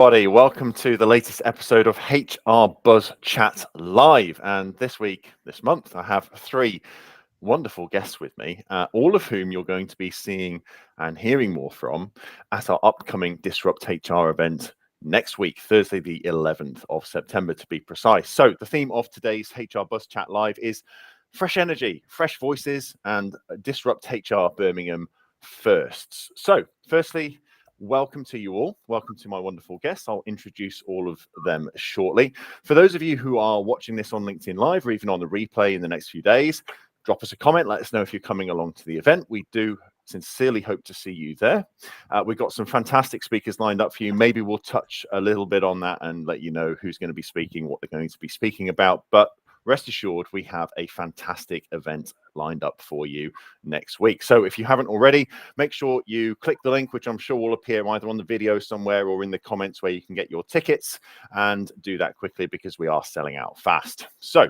Everybody, welcome to the latest episode of HR Buzz Chat Live. And this month, I have three wonderful guests with me, all of whom you're going to be seeing and hearing more from at our upcoming Disrupt HR event next week, Thursday, the 11th of September, to be precise. So the theme of today's HR Buzz Chat Live is fresh energy, fresh voices, and Disrupt HR Birmingham firsts. So firstly, welcome to you all. Welcome to my wonderful guests. I'll introduce all of them shortly. For those of you who are watching this on LinkedIn Live or even on the replay in the next few days, drop us a comment. Let us know if you're coming along to the event. We do sincerely hope to see you there. We've got some fantastic speakers lined up for you. Maybe we'll touch a little bit on that and let you know who's going to be speaking, what they're going to be speaking about. But rest assured, we have a fantastic event lined up for you next week. So if you haven't already, make sure you click the link, which I'm sure will appear either on the video somewhere or in the comments where you can get your tickets, and do that quickly because we are selling out fast. So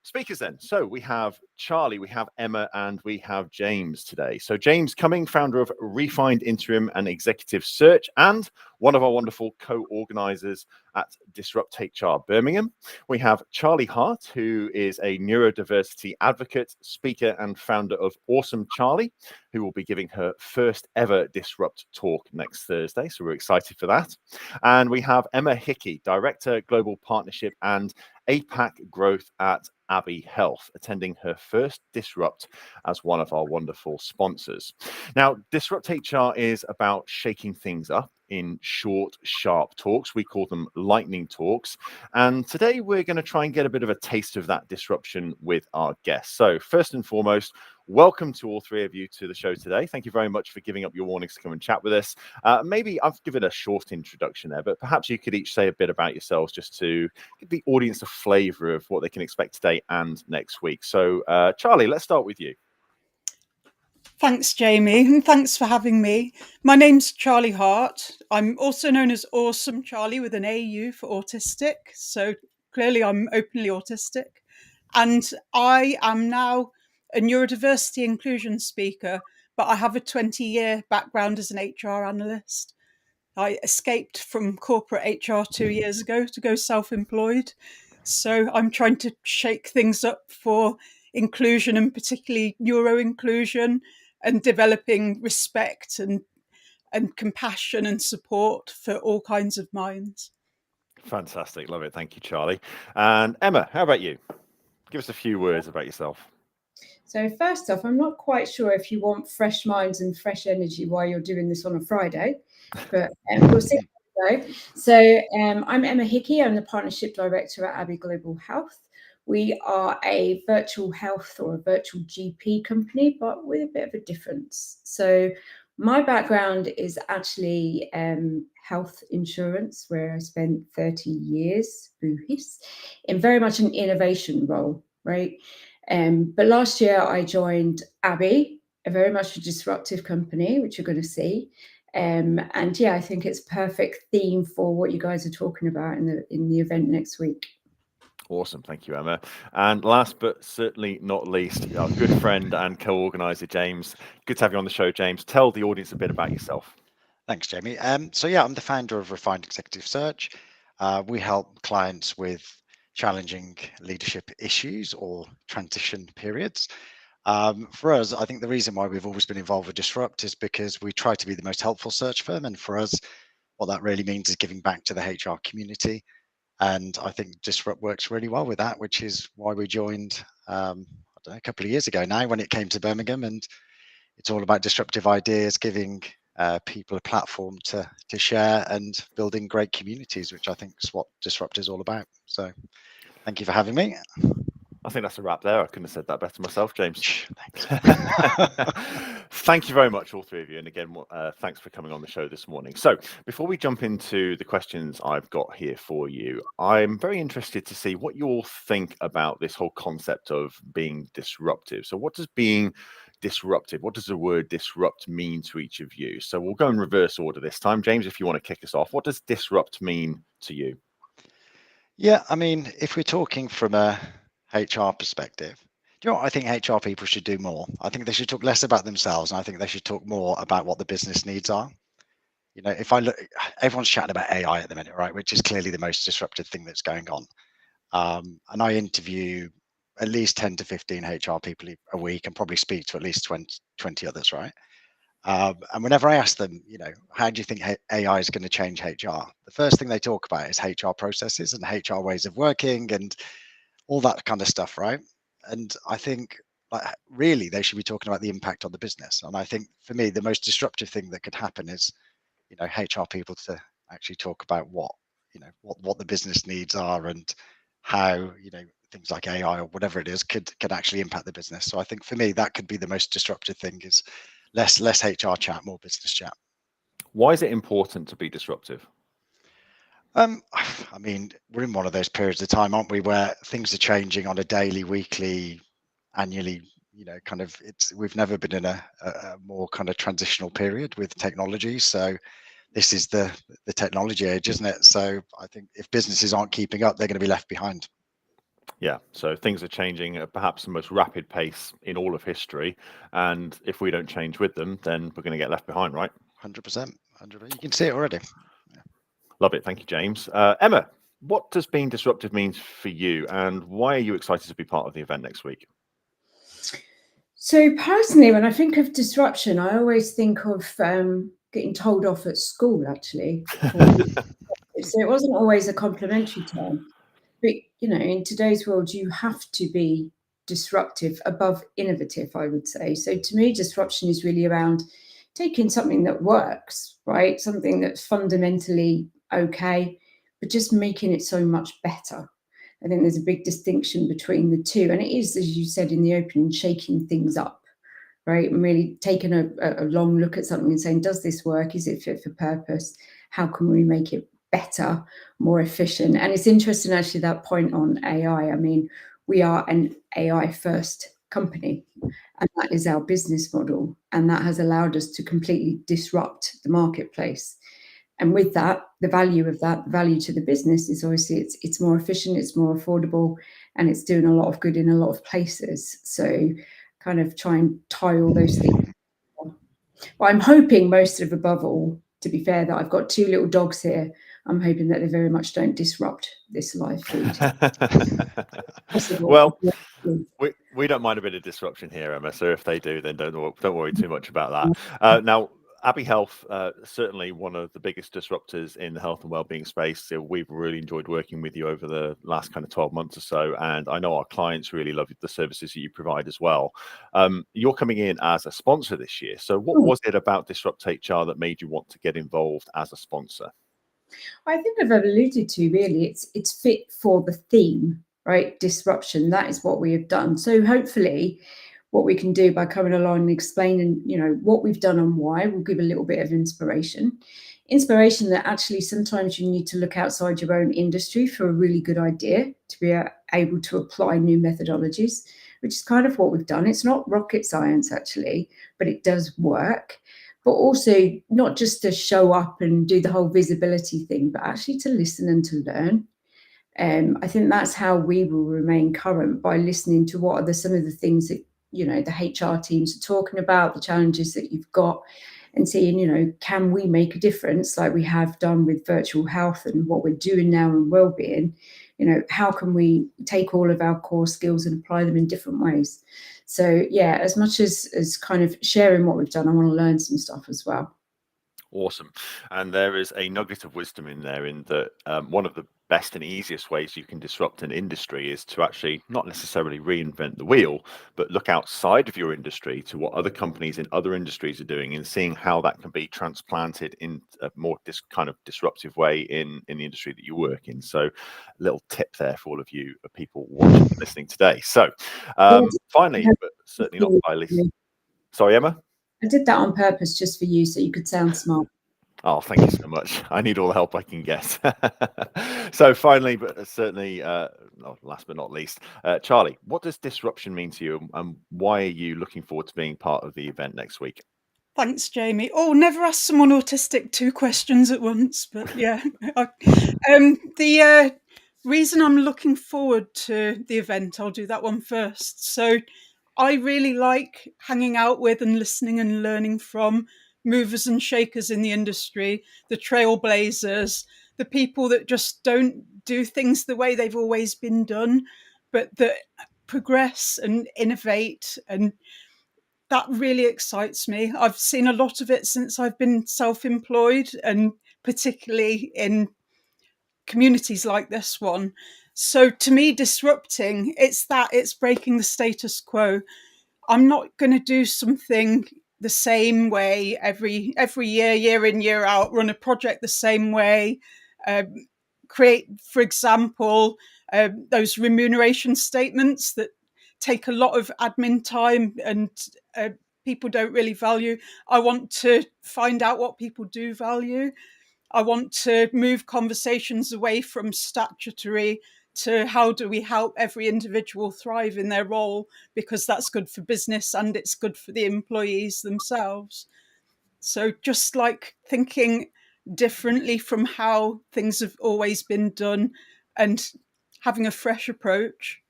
speakers then. So we have Charlie, we have Emma, and we have James today. So James Cumming, founder of Refined Interim and Executive Search, and one of our wonderful co-organizers at Disrupt HR Birmingham. We have Charlie Hart, who is a neurodiversity advocate, speaker, and founder of Awesome Charlie, who will be giving her first ever Disrupt talk next Thursday. So we're excited for that. And we have Emma Hickey, Director, Global Partnership and APAC Growth at Abbey Health, attending her first Disrupt as one of our wonderful sponsors. Now, Disrupt HR is about shaking things up in short, sharp talks. We call them lightning talks. And today we're going to try and get a bit of a taste of that disruption with our guests. So first and foremost, welcome to all three of you to the show today. Thank you very much for giving up your mornings to come and chat with us. Maybe I've given a short introduction there, but perhaps you could each say a bit about yourselves just to give the audience a flavor of what they can expect today and next week. So Charlie, let's start with you. Thanks, Jamie, and thanks for having me. My name's Charlie Hart. I'm also known as Awesome Charlie with an AU for autistic. So clearly I'm openly autistic. And I am now a neurodiversity inclusion speaker, but I have a 20-year background as an HR analyst. I escaped from corporate HR 2 years ago to go self-employed. So I'm trying to shake things up for inclusion, and particularly neuro inclusion, and developing respect and compassion and support for all kinds of minds. Fantastic. Love it. Thank you, Charlie. And Emma, how about you? Give us a few words about yourself. So first off, I'm not quite sure if you want fresh minds and fresh energy while you're doing this on a Friday, but we'll see how we go. So I'm Emma Hickey. I'm the Partnership Director at Abbey Global Health. We are a virtual health or a virtual GP company, but with a bit of a difference. So my background is actually health insurance, where I spent 30 years, in very much an innovation role, right? But last year I joined Abbey, a very much a disruptive company, which you're going to see. And yeah, I think it's a perfect theme for what you guys are talking about in the event next week. Awesome. Thank you, Emma. And last but certainly not least, our good friend and co-organizer, James. Good to have you on the show, James. Tell the audience a bit about yourself. Thanks, Jamie. So yeah, I'm the founder of Refined Executive Search. We help clients with challenging leadership issues or transition periods. For us, I think the reason why we've always been involved with Disrupt is because we try to be the most helpful search firm. And for us, what that really means is giving back to the HR community. And I think Disrupt works really well with that, which is why we joined I don't know, a couple of years ago now when it came to Birmingham. And it's all about disruptive ideas, giving people a platform to share and building great communities, which I think is what Disrupt is all about. So thank you for having me. I think that's a wrap there. I couldn't have said that better myself, James. Thanks. Thank you very much, all three of you. And again, thanks for coming on the show this morning. So before we jump into the questions I've got here for you, I'm very interested to see what you all think about this whole concept of being disruptive. So what does being disruptive, what does the word disrupt mean to each of you? So we'll go in reverse order this time. James, if you want to kick us off, what does disrupt mean to you? Yeah, I mean, if we're talking from a HR perspective, do you know what I think HR people should do more? I think they should talk less about themselves, and I think they should talk more about what the business needs are. You know, if I look, everyone's chatting about AI at the minute, right? Which is clearly the most disruptive thing that's going on. And I interview at least 10 to 15 HR people a week and probably speak to at least 20 others, right? And whenever I ask them, you know, how do you think AI is going to change HR? The first thing they talk about is HR processes and HR ways of working and all that kind of stuff, right? And I think, like, really they should be talking about the impact on the business. And I think for me, the most disruptive thing that could happen is, you know, HR people to actually talk about what, you know, what the business needs are and how, you know, things like AI or whatever it is can actually impact the business. So I think for me, that could be the most disruptive thing, is less HR chat, more business chat. Why is it important to be disruptive? I mean, we're in one of those periods of time, aren't we, where things are changing on a daily, weekly, annually, you know, kind of, we've never been in a more kind of transitional period with technology. So this is the technology age, isn't it? So I think if businesses aren't keeping up, they're going to be left behind. Yeah, so things are changing at perhaps the most rapid pace in all of history. And if we don't change with them, then we're going to get left behind, right? 100%. You can see it already. Love it. Thank you, James. Emma, what does being disruptive mean for you, and why are you excited to be part of the event next week? So personally, when I think of disruption, I always think of getting told off at school, actually. So it wasn't always a complimentary term. But, you know, in today's world, you have to be disruptive above innovative, I would say. So to me, disruption is really around taking something that works, right? Something that's fundamentally okay, but just making it so much better. I think there's a big distinction between the two. And it is, as you said in the opening, shaking things up, right? And really taking a long look at something and saying, does this work? Is it fit for purpose? How can we make it better, more efficient? And it's interesting, actually, that point on AI. I mean, we are an AI first company, and that is our business model. And that has allowed us to completely disrupt the marketplace. And with that, the value of that, the value to the business is obviously it's more efficient, it's more affordable, and it's doing a lot of good in a lot of places. So kind of try and tie all those things. But I'm hoping most of above all, to be fair, that I've got 2 little dogs here. I'm hoping that they very much don't disrupt this live feed. Well, we don't mind a bit of disruption here, Emma. So if they do, then don't worry too much about that. Now, Abbey Health, certainly one of the biggest disruptors in the health and wellbeing space. So we've really enjoyed working with you over the last kind of 12 months or so. And I know our clients really love the services that you provide as well. You're coming in as a sponsor this year. So what was it about DisruptHR that made you want to get involved as a sponsor? I think I've alluded to, really, it's fit for the theme, right? Disruption. That is what we have done. So hopefully what we can do by coming along and explaining, you know, what we've done and why will give a little bit of inspiration that actually sometimes you need to look outside your own industry for a really good idea to be able to apply new methodologies, which is kind of what we've done. It's not rocket science, actually, but it does work. But also not just to show up and do the whole visibility thing, but actually to listen and to learn. I think that's how we will remain current, by listening to what are some of the things that, you know, the HR teams are talking about, the challenges that you've got, and seeing, you know, can we make a difference like we have done with virtual health and what we're doing now in wellbeing? You know, how can we take all of our core skills and apply them in different ways? So yeah, as much as kind of sharing what we've done, I want to learn some stuff as well. Awesome. And there is a nugget of wisdom in there, in that one of the best and easiest ways you can disrupt an industry is to actually not necessarily reinvent the wheel, but look outside of your industry to what other companies in other industries are doing, and seeing how that can be transplanted in a more kind of disruptive way in the industry that you work in. So a little tip there for all of you people watching and listening today. So finally, but certainly not by least. Sorry, Emma? I did that on purpose just for you, so you could sound smart. Oh, thank you so much. I need all the help I can get. So finally, but certainly last but not least, Charlie, what does disruption mean to you, and why are you looking forward to being part of the event next week? Thanks, Jamie. Oh, never ask someone autistic 2 questions at once, but yeah. The reason I'm looking forward to the event, I'll do that one first. So I really like hanging out with and listening and learning from movers and shakers in the industry, the trailblazers, the people that just don't do things the way they've always been done, but that progress and innovate. And that really excites me. I've seen a lot of it since I've been self-employed, and particularly in communities like this one. So to me, disrupting, it's breaking the status quo. I'm not going to do something the same way every year, year in, year out, run a project the same way, create, for example, those remuneration statements that take a lot of admin time and people don't really value. I want to find out what people do value. I want to move conversations away from statutory to how do we help every individual thrive in their role, because that's good for business and it's good for the employees themselves. So just like thinking differently from how things have always been done and having a fresh approach.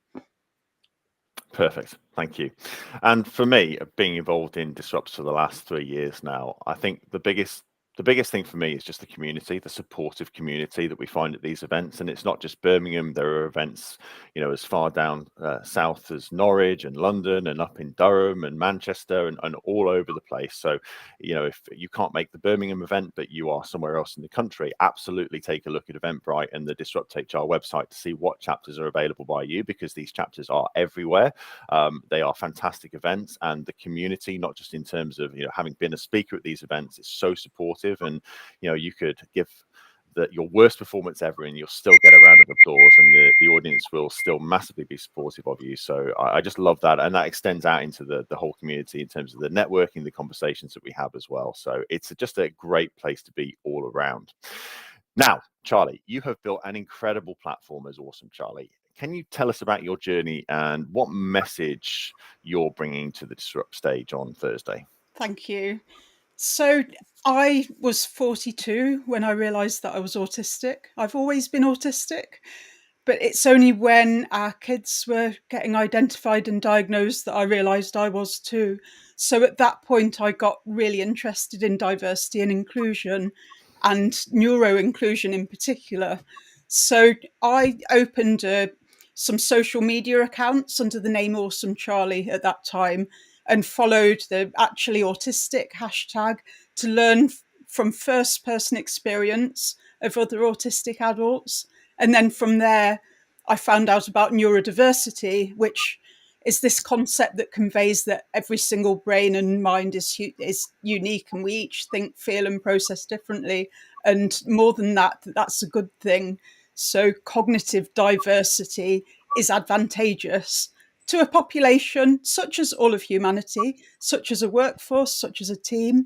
Perfect. Thank you. And for me, being involved in Disrupts for the last 3 years now, I think the biggest thing for me is just the community, the supportive community that we find at these events. And it's not just Birmingham. There are events, as far down south as Norwich and London, and up in Durham and Manchester, and all over the place. So, if you can't make the Birmingham event, but you are somewhere else in the country, absolutely take a look at Eventbrite and the DisruptHR website to see what chapters are available by you, because these chapters are everywhere. They are fantastic events, and the community, not just in terms of having been a speaker at these events, is so supportive. And you could give your worst performance ever and you'll still get a round of applause, and the audience will still massively be supportive of you. So I just love that, and that extends out into the whole community in terms of the networking, the conversations that we have as well. So it's just a great place to be all around. Now, Charlie, you have built an incredible platform as Awesome Charlie. Can you tell us about your journey and what message you're bringing to the Disrupt stage on Thursday? Thank you. So I was 42 when I realised that I was autistic. I've always been autistic, but it's only when our kids were getting identified and diagnosed that I realised I was too. So at that point, I got really interested in diversity and inclusion, and neuro inclusion in particular. So I opened some social media accounts under the name Awesome Charlie at that time, and followed the Actually Autistic hashtag to learn from first person experience of other autistic adults. And then from there, I found out about neurodiversity, which is this concept that conveys that every single brain and mind is unique, and we each think, feel and process differently. And more than that, that's a good thing. So cognitive diversity is advantageous to a population such as all of humanity, such as a workforce, such as a team.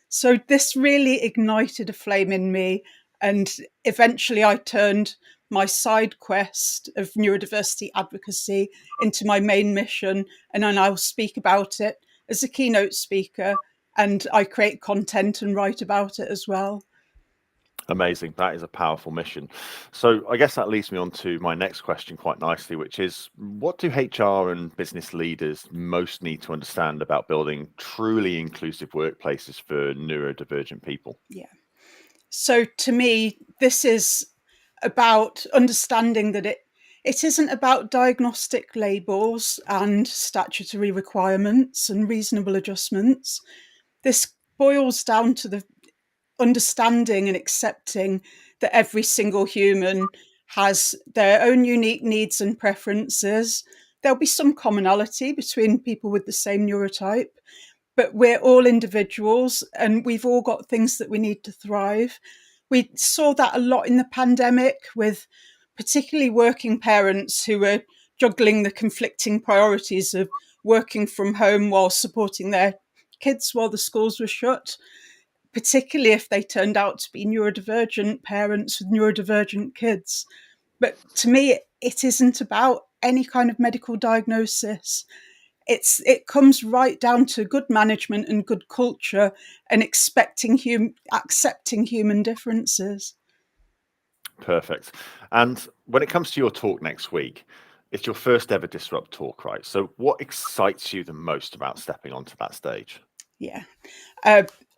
So this really ignited a flame in me. And eventually I turned my side quest of neurodiversity advocacy into my main mission. And I now speak about it as a keynote speaker, and I create content and write about it as well. Amazing. That is a powerful mission. So I guess that leads me on to my next question quite nicely, which is, what do HR and business leaders most need to understand about building truly inclusive workplaces for neurodivergent people? Yeah. So to me, this is about understanding that it isn't about diagnostic labels and statutory requirements and reasonable adjustments. This boils down to the understanding and accepting that every single human has their own unique needs and preferences. There'll be some commonality between people with the same neurotype, but we're all individuals and we've all got things that we need to thrive. We saw that a lot in the pandemic, with particularly working parents who were juggling the conflicting priorities of working from home while supporting their kids while the schools were shut, particularly if they turned out to be neurodivergent parents with neurodivergent kids. But to me, it isn't about any kind of medical diagnosis. It comes right down to good management and good culture and accepting human differences. Perfect. And when it comes to your talk next week, it's your first ever Disrupt talk, right? So what excites you the most about stepping onto that stage? Yeah.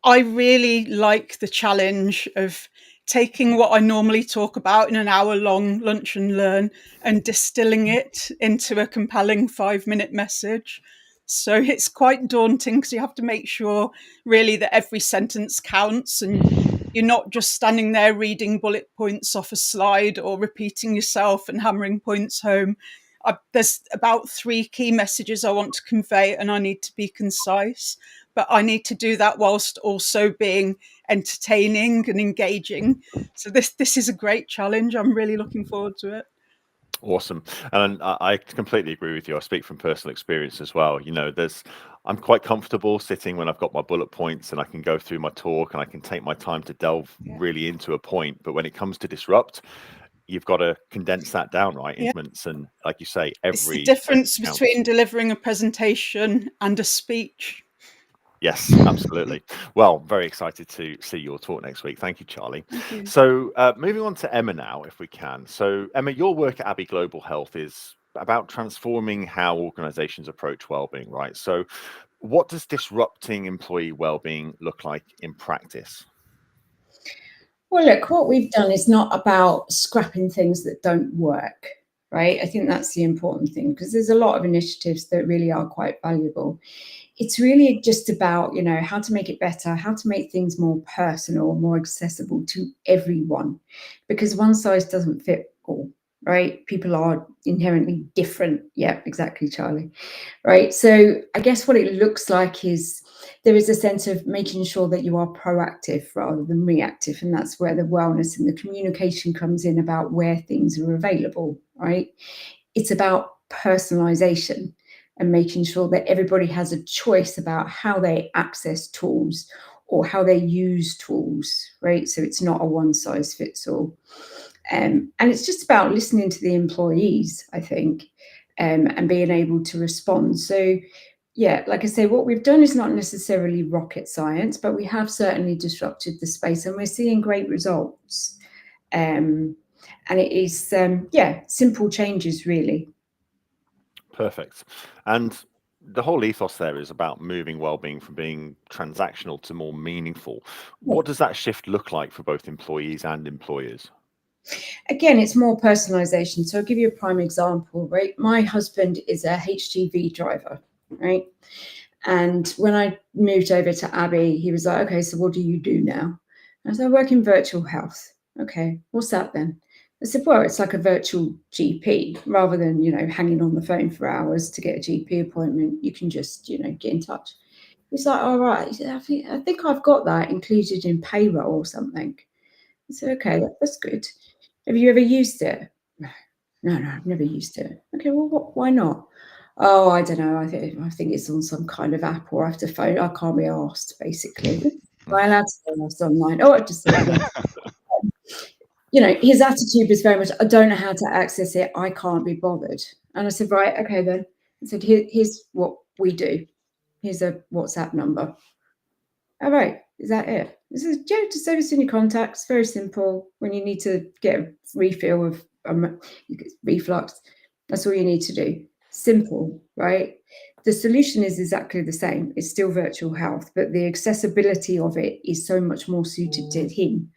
I really like the challenge of taking what I normally talk about in an hour-long lunch and learn and distilling it into a compelling 5-minute message. So it's quite daunting because you have to make sure really that every sentence counts and you're not just standing there reading bullet points off a slide or repeating yourself and hammering points home. There's about 3 key messages I want to convey and I need to be concise, but I need to do that whilst also being entertaining and engaging. So this is a great challenge. I'm really looking forward to it. Awesome. And I completely agree with you. I speak from personal experience as well. You know, I'm quite comfortable sitting when I've got my bullet points and I can go through my talk and I can take my time to delve really into a point. But when it comes to disrupt, you've got to condense that down, right? Yeah. And like you say, every It's the difference sentence between counts. delivering a presentation and a speech. Yes, absolutely. Well, very excited to see your talk next week. Thank you, Charlie. Thank you. So moving on to Emma now, if we can. So Emma, your work at Abbey Global Health is about transforming how organizations approach well-being, right? So what does disrupting employee well-being look like in practice? Well, look, what we've done is not about scrapping things that don't work, right? I think that's the important thing because there's a lot of initiatives that really are quite valuable. It's really just about, you know, how to make it better, how to make things more personal, more accessible to everyone, because one size doesn't fit all, right? People are inherently different. Yeah, exactly, Charlie. Right. So I guess what it looks like is there is a sense of making sure that you are proactive rather than reactive. And that's where the wellness and the communication comes in about where things are available, right? It's about personalization and making sure that everybody has a choice about how they access tools or how they use tools, right? So it's not a one size fits all. And it's just about listening to the employees, I think, and being able to respond. So, yeah, like I say, what we've done is not necessarily rocket science, but we have certainly disrupted the space and we're seeing great results. And it is, yeah, simple changes, really. Perfect. And the whole ethos there is about moving well-being from being transactional to more meaningful. What does that shift look like for both employees and employers? Again, it's more personalization. So I'll give you a prime example, right? My husband is a HGV driver, right? And when I moved over to Abbey, he was like, okay, so what do you do now? I said, I work in virtual health. Okay, what's that then? I said, well, it's like a virtual GP rather than, you know, hanging on the phone for hours to get a GP appointment. You can just, you know, get in touch. He's like, all right. He said, I think I've got that included in payroll or something. I said, okay, that's good. Have you ever used it? No, I've never used it. Okay, well, why not? Oh, I don't know. I think it's on some kind of app or I have to phone. I can't be asked, basically. Am I allowed to be asked online? Oh, I just said, yeah. You know, his attitude was very much, I don't know how to access it. I can't be bothered. And I said, right, okay then. I said, here's what we do. Here's a WhatsApp number. All right, is that it? This is just save us in your contacts. Very simple. When you need to get a refill of reflux, that's all you need to do. Simple, right? The solution is exactly the same. It's still virtual health, but the accessibility of it is so much more suited to him.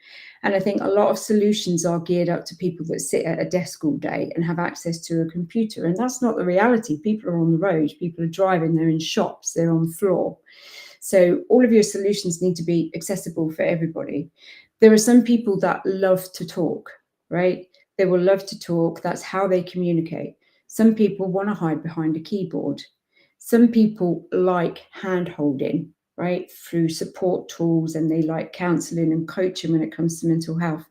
And I think a lot of solutions are geared up to people that sit at a desk all day and have access to a computer. And that's not the reality. People are on the road, people are driving, they're in shops, they're on the floor. So all of your solutions need to be accessible for everybody. There are some people that love to talk, right? They will love to talk. That's how they communicate. Some people want to hide behind a keyboard. Some people like hand holding, right, through support tools, and they like counseling and coaching when it comes to mental health.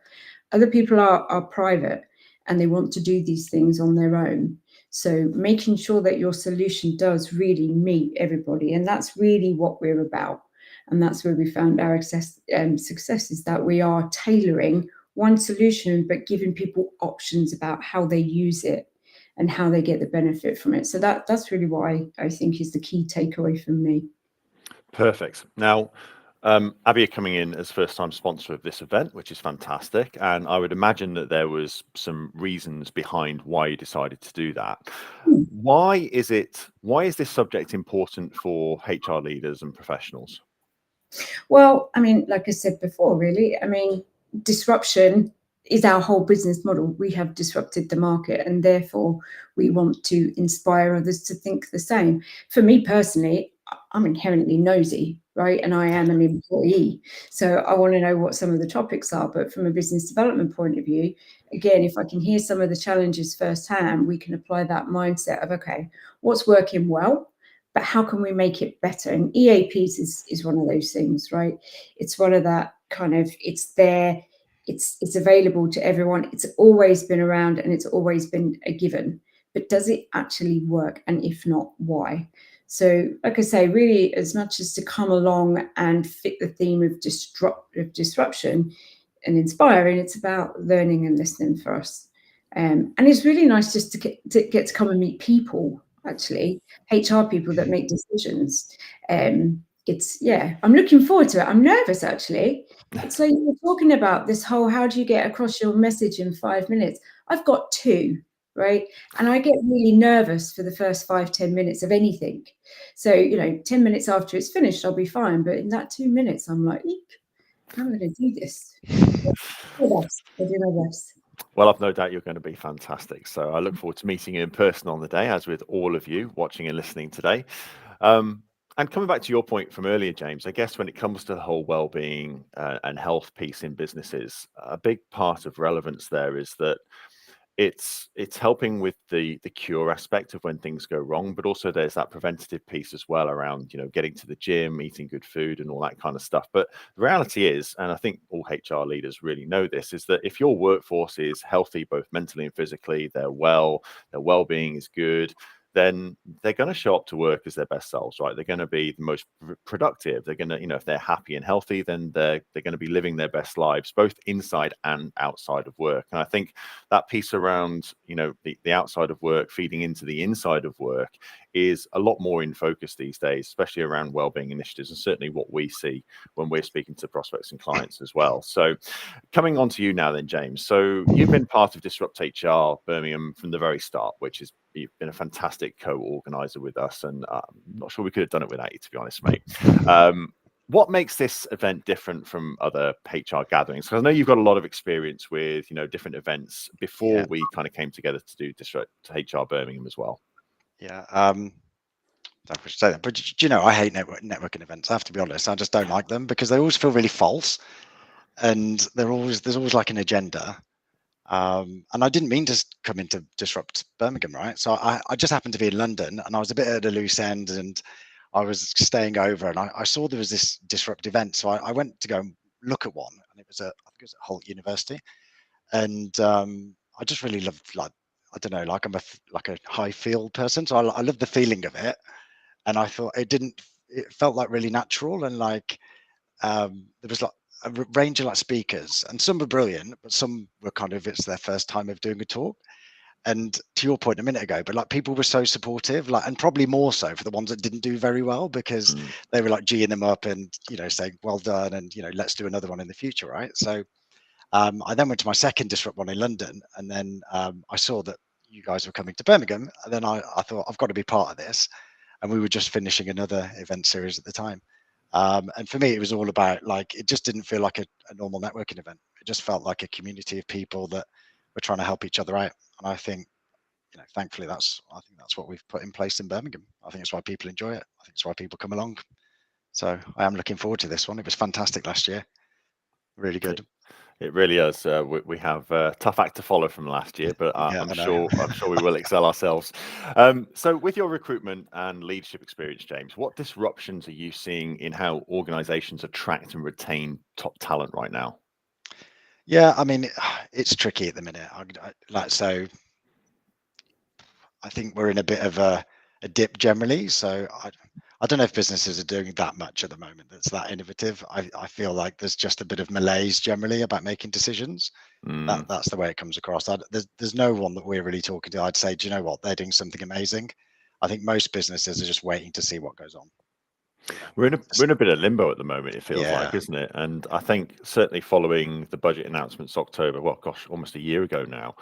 Other people are private and they want to do these things on their own. So making sure that your solution does really meet everybody. And that's really what we're about. And that's where we found our success is that we are tailoring one solution, but giving people options about how they use it and how they get the benefit from it. So that's really what I think is the key takeaway from me. Perfect. Now, Abbey are coming in as first-time sponsor of this event, which is fantastic. And I would imagine that there was some reasons behind why you decided to do that. Why is this subject important for HR leaders and professionals? Well, I mean, like I said before, really, I mean, disruption is our whole business model. We have disrupted the market, and therefore we want to inspire others to think the same. For me personally, I'm inherently nosy, right? And I am an employee. So I want to know what some of the topics are. But from a business development point of view, again, if I can hear some of the challenges firsthand, we can apply that mindset of, okay, what's working well? But how can we make it better? And EAPs is one of those things, right? It's one of that kind of, it's there, it's available to everyone. It's always been around and it's always been a given. But does it actually work? And if not, why? So, like I say, really, as much as to come along and fit the theme of disruption and inspiring, it's about learning and listening for us. And it's really nice just to get to come and meet people, actually, HR people that make decisions. I'm looking forward to it. I'm nervous, actually. It's like you were talking about this whole, how do you get across your message in 5 minutes? I've got 2, right? And I get really nervous for the first 5-10 minutes of anything. So, 10 minutes after it's finished, I'll be fine. But in that 2 minutes, I'm like, eek, how am I going to do this? I'll do my best. Well, I've no doubt you're going to be fantastic. So I look forward to meeting you in person on the day, as with all of you watching and listening today. And coming back to your point from earlier, James, I guess when it comes to the whole well-being and health piece in businesses, a big part of relevance there is that it's helping with the cure aspect of when things go wrong, but also there's that preventative piece as well around, getting to the gym, eating good food and all that kind of stuff. But the reality is, and I think all HR leaders really know this, is that if your workforce is healthy, both mentally and physically, their well-being is good, then they're going to show up to work as their best selves, right? They're going to be the most productive. They're going to, if they're happy and healthy, then they're going to be living their best lives, both inside and outside of work. And I think that piece around, the outside of work feeding into the inside of work is a lot more in focus these days, especially around wellbeing initiatives, and certainly what we see when we're speaking to prospects and clients as well. So coming on to you now then, James. So you've been part of DisruptHR Birmingham from the very start, which is, you've been a fantastic co-organizer with us, and I'm not sure we could have done it without you, to be honest, mate. What makes this event different from other HR gatherings? Because I know you've got a lot of experience with, different events before we kind of came together to do DisruptHR Birmingham as well. Yeah. I should say that, but I hate networking events. I have to be honest. I just don't like them because they always feel really false, and there's always like an agenda. And I didn't mean to come into Disrupt Birmingham, right? So I just happened to be in London, and I was a bit at a loose end, and I was staying over, and I saw there was this Disrupt event. So I went to go and look at one, and I think it was at Holt University, and I just really loved, like, I don't know, like I'm a high field person, so I love the feeling of it, and I thought it felt like really natural, and like there was like a range of like speakers, and some were brilliant, but some were kind of, it's their first time of doing a talk. And to your point a minute ago, but like people were so supportive, like, and probably more so for the ones that didn't do very well, because they were like G'ing them up and, saying, well done, and, let's do another one in the future, right? So I then went to my second Disrupt one in London, and then I saw that you guys were coming to Birmingham, and then I thought, I've got to be part of this. And we were just finishing another event series at the time. And for me, it was all about, like, it just didn't feel like a normal networking event. It just felt like a community of people that were trying to help each other out. And I think, thankfully, I think that's what we've put in place in Birmingham. I think it's why people enjoy it. I think it's why people come along. So I am looking forward to this one. It was fantastic last year. Really good. It really is. We have a tough act to follow from last year, but I'm sure we will excel ourselves. So with your recruitment and leadership experience, James, what disruptions are you seeing in how organizations attract and retain top talent right now? Yeah, I mean, it's tricky at the minute. So I think we're in a bit of a dip generally. So I don't know if businesses are doing that much at the moment that's that innovative. I feel like there's just a bit of malaise generally about making decisions. That's the way it comes across. There's no one that we're really talking to. I'd say, do you know what? They're doing something amazing. I think most businesses are just waiting to see what goes on. We're in a bit of limbo at the moment, it feels like, isn't it? And I think certainly following the budget announcements October, well, gosh, almost a year ago now,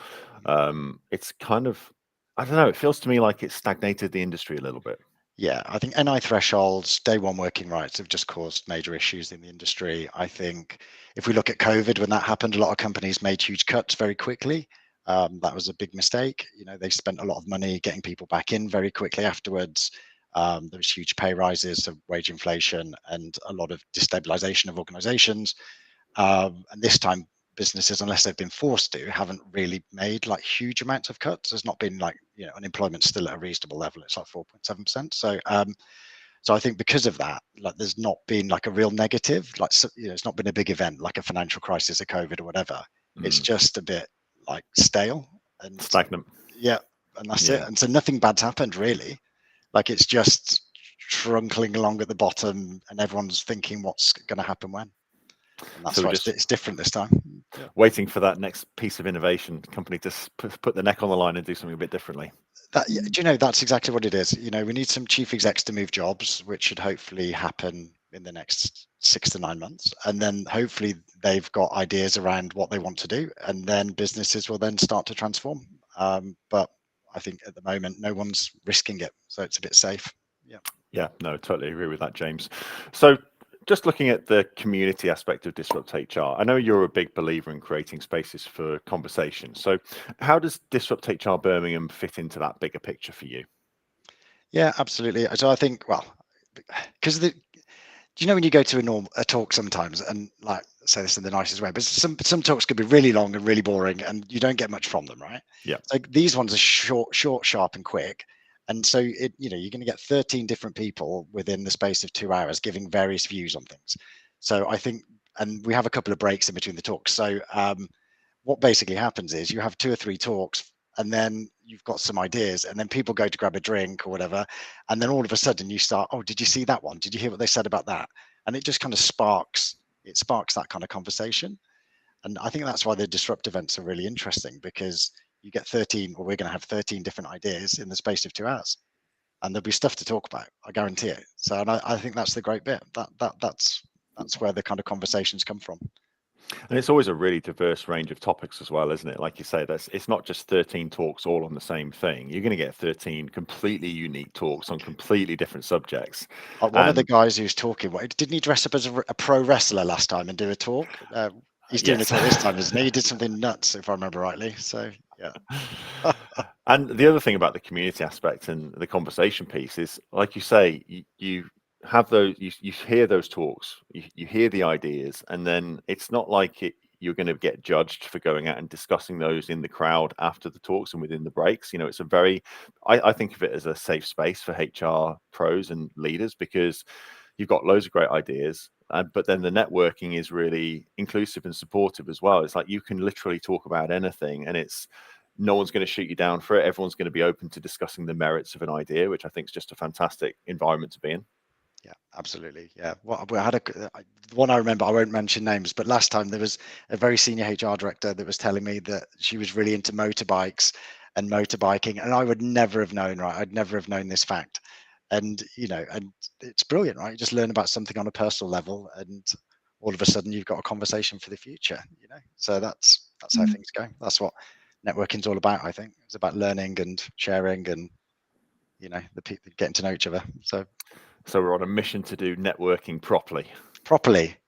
it's kind of, I don't know, it feels to me like it's stagnated the industry a little bit. Yeah, I think NI thresholds, day one working rights have just caused major issues in the industry. I think if we look at COVID, when that happened, a lot of companies made huge cuts very quickly. That was a big mistake. They spent a lot of money getting people back in very quickly afterwards. There was huge pay rises, of wage inflation, and a lot of destabilization of organizations. And this time, businesses, unless they've been forced to, haven't really made like huge amounts of cuts. There's not been like, unemployment's still at a reasonable level. It's like 4.7%. So I think because of that, like there's not been like a real negative, like, it's not been a big event like a financial crisis or COVID or whatever. It's just a bit like stale and stagnant. Yeah. And that's it. And so nothing bad's happened really. Like it's just trunkling along at the bottom and everyone's thinking what's going to happen when. And that's why it's different this time. Waiting for that next piece of innovation, company to put the neck on the line and do something a bit differently. Do you know, that's exactly what it is. We need some chief execs to move jobs, which should hopefully happen in the next 6 to 9 months. And then hopefully they've got ideas around what they want to do. And then businesses will then start to transform. But I think at the moment, no one's risking it. So it's a bit safe. Yeah, no, totally agree with that, James. So just looking at the community aspect of DisruptHR, I know you're a big believer in creating spaces for conversation. So how does DisruptHR Birmingham fit into that bigger picture for you? Yeah, absolutely. So I think, well, because do you know when you go to a talk sometimes, and like say this in the nicest way, but some talks could be really long and really boring and you don't get much from them, right? Yeah. Like these ones are short, sharp and quick. And so you're going to get 13 different people within the space of 2 hours giving various views on things. So I think, and we have a couple of breaks in between the talks. So what basically happens is you have 2 or 3 talks and then you've got some ideas and then people go to grab a drink or whatever. And then all of a sudden you start, oh, did you see that one? Did you hear what they said about that? And it just kind of sparks that kind of conversation. And I think that's why the Disrupt events are really interesting, because you get 13, or we're going to have 13 different ideas in the space of 2 hours, and there'll be stuff to talk about. I guarantee it. So, and I think that's the great bit. That's where the kind of conversations come from. And it's always a really diverse range of topics as well, isn't it? Like you say, it's not just 13 talks all on the same thing. You're going to get 13 completely unique talks on completely different subjects. One of the guys who's talking, didn't he dress up as a pro wrestler last time and do a talk? He's doing a talk this time, isn't he? He did something nuts, if I remember rightly. So, yeah. And the other thing about the community aspect and the conversation piece is, like you say, you have those, you hear those talks, you hear the ideas, and then it's not like you're going to get judged for going out and discussing those in the crowd after the talks and within the breaks. It's a very, I think of it as a safe space for HR pros and leaders, because you've got loads of great ideas. But then the networking is really inclusive and supportive as well. It's like you can literally talk about anything, and no one's going to shoot you down for it. Everyone's going to be open to discussing the merits of an idea, which I think is just a fantastic environment to be in. Yeah, absolutely. Yeah. Well, we had the one I remember, I won't mention names, but last time there was a very senior HR director that was telling me that she was really into motorbikes and motorbiking, and I would never have known, right? I'd never have known this fact. And, and it's brilliant, right? You just learn about something on a personal level, and all of a sudden you've got a conversation for the future, So that's how things go. That's what networking's all about, I think. It's about learning and sharing and, the people getting to know each other. So we're on a mission to do networking properly.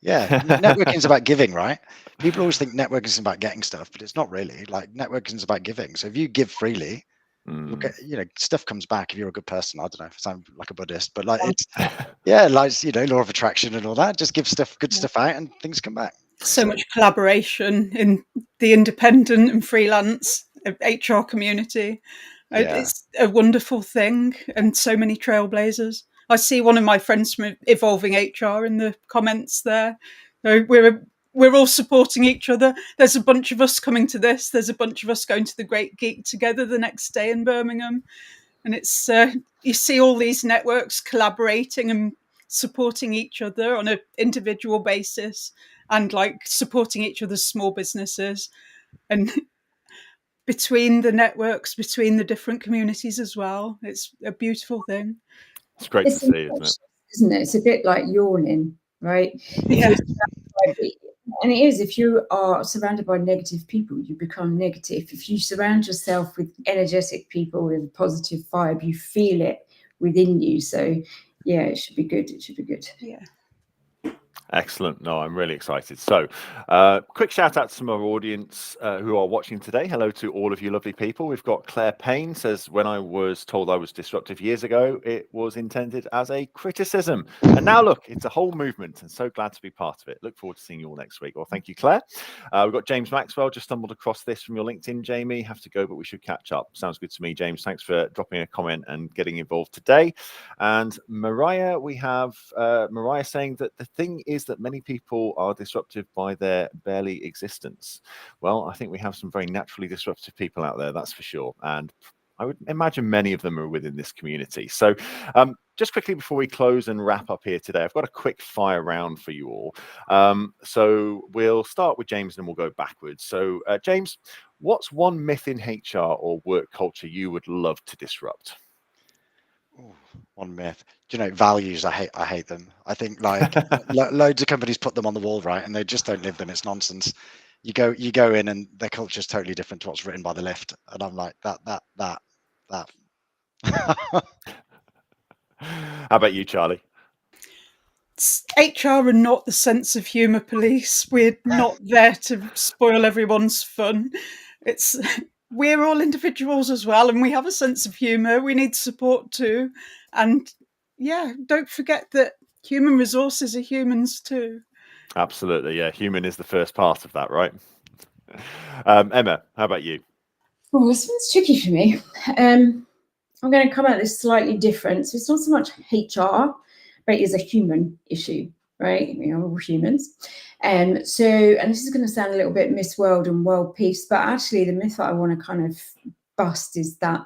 Yeah. Networking is about giving, right? People always think networking is about getting stuff, but it's not really. Like, networking is about giving. So if you give freely, you'll get, stuff comes back if you're a good person. I don't know if I sound like a Buddhist, but like it's, like, law of attraction and all that. Just give good stuff out and things come back. So much collaboration in the independent and freelance HR community. Yeah. It's a wonderful thing, and so many trailblazers. I see one of my friends from Evolving HR in the comments there. So we're all supporting each other. There's a bunch of us coming to this. There's a bunch of us going to the Great Geek together the next day in Birmingham. And it's you see all these networks collaborating and supporting each other on an individual basis, and like supporting each other's small businesses, and between the networks, between the different communities as well. It's a beautiful thing. It's great to see, isn't it? It's a bit like yawning, right? Yeah. And it is, if you are surrounded by negative people, you become negative. If you surround yourself with energetic people with a positive vibe, you feel it within you. So yeah, it should be good. It should be good. Yeah. Excellent. No, I'm really excited. So quick shout out to some of our audience who are watching today. Hello to all of you lovely people. We've got Claire Payne says, when I was told I was disruptive years ago, it was intended as a criticism. And now look, it's a whole movement, and so glad to be part of it. Look forward to seeing you all next week. Well, thank you, Claire. We've got James Maxwell, just stumbled across this from your LinkedIn, Jamie. Have to go, but we should catch up. Sounds good to me, James. Thanks for dropping a comment and getting involved today. And Mariah, we have Mariah saying that the thing is that many people are disruptive by their barely existence. Well, I think we have some very naturally disruptive people out there, that's for sure. And I would imagine many of them are within this community. So just quickly before we close and wrap up here today, I've got a quick fire round for you all. So we'll start with James and then we'll go backwards. So James, what's one myth in HR or work culture you would love to disrupt? Ooh, one myth. Do you know, values? I hate them. I think like loads of companies put them on the wall, right, and they just don't live them. It's nonsense. You go in and their culture is totally different to what's written by the lift, and I'm like that. How about you, Charlie? HR are not the sense of humour police. We're not there to spoil everyone's fun. We're all individuals as well, and we have a sense of humour. We need support too. And yeah, don't forget that human resources are humans too. Absolutely, yeah. Human is the first part of that, right? Emma, how about you? Oh, this one's tricky for me. I'm going to come at this slightly different. So it's not so much HR, but it is a human issue, right? We're all humans. And this is going to sound a little bit Miss World and World Peace, but actually the myth that I want to kind of bust is that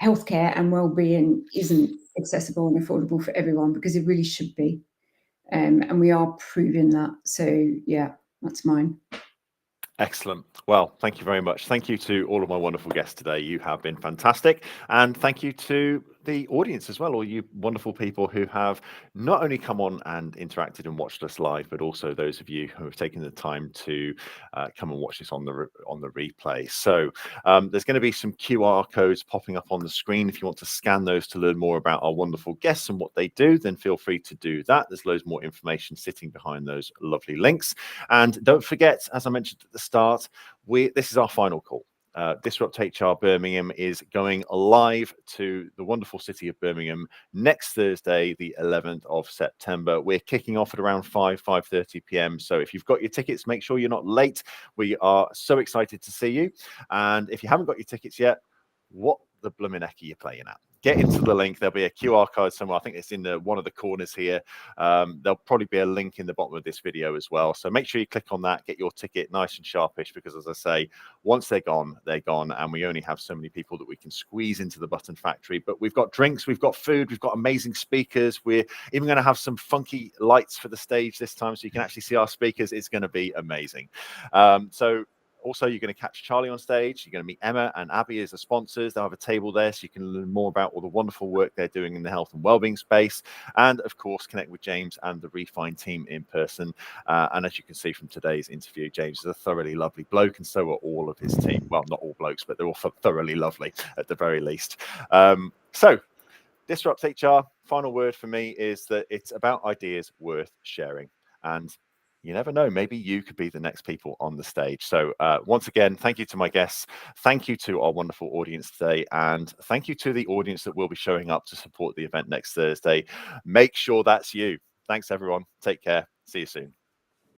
healthcare and well-being isn't accessible and affordable for everyone, because it really should be. And we are proving that. So yeah, that's mine. Excellent. Well, thank you very much. Thank you to all of my wonderful guests today. You have been fantastic. And thank you to the audience as well, all you wonderful people who have not only come on and interacted and watched us live, but also those of you who have taken the time to come and watch this on the replay. So there's going to be some QR codes popping up on the screen. If you want to scan those to learn more about our wonderful guests and what they do, then feel free to do that. There's loads more information sitting behind those lovely links. And don't forget, as I mentioned at the start, this is our final call. DisruptHR Birmingham is going live to the wonderful city of Birmingham next Thursday, the 11th of September. We're kicking off at around 5:30 p.m. So if you've got your tickets, make sure you're not late. We are so excited to see you. And if you haven't got your tickets yet, what the blooming heck are you playing at? Get into the link. There'll be a QR code somewhere. I think it's in one of the corners here. There'll probably be a link in the bottom of this video as well. So make sure you click on that, get your ticket nice and sharpish, because as I say, once they're gone, and we only have so many people that we can squeeze into the Button Factory. But we've got drinks, we've got food, we've got amazing speakers. We're even going to have some funky lights for the stage this time, so you can actually see our speakers. It's going to be amazing. Also, you're going to catch Charlie on stage. You're going to meet Emma and Abby as the sponsors. They'll have a table there so you can learn more about all the wonderful work they're doing in the health and wellbeing space. And of course, connect with James and the Refine team in person. And as you can see from today's interview, James is a thoroughly lovely bloke, and so are all of his team. Well, not all blokes, but they're all thoroughly lovely at the very least. So DisruptHR, final word for me is that it's about ideas worth sharing. And you never know, maybe you could be the next people on the stage. So once again, thank you to my guests. Thank you to our wonderful audience today. And thank you to the audience that will be showing up to support the event next Thursday. Make sure that's you. Thanks, everyone. Take care. See you soon.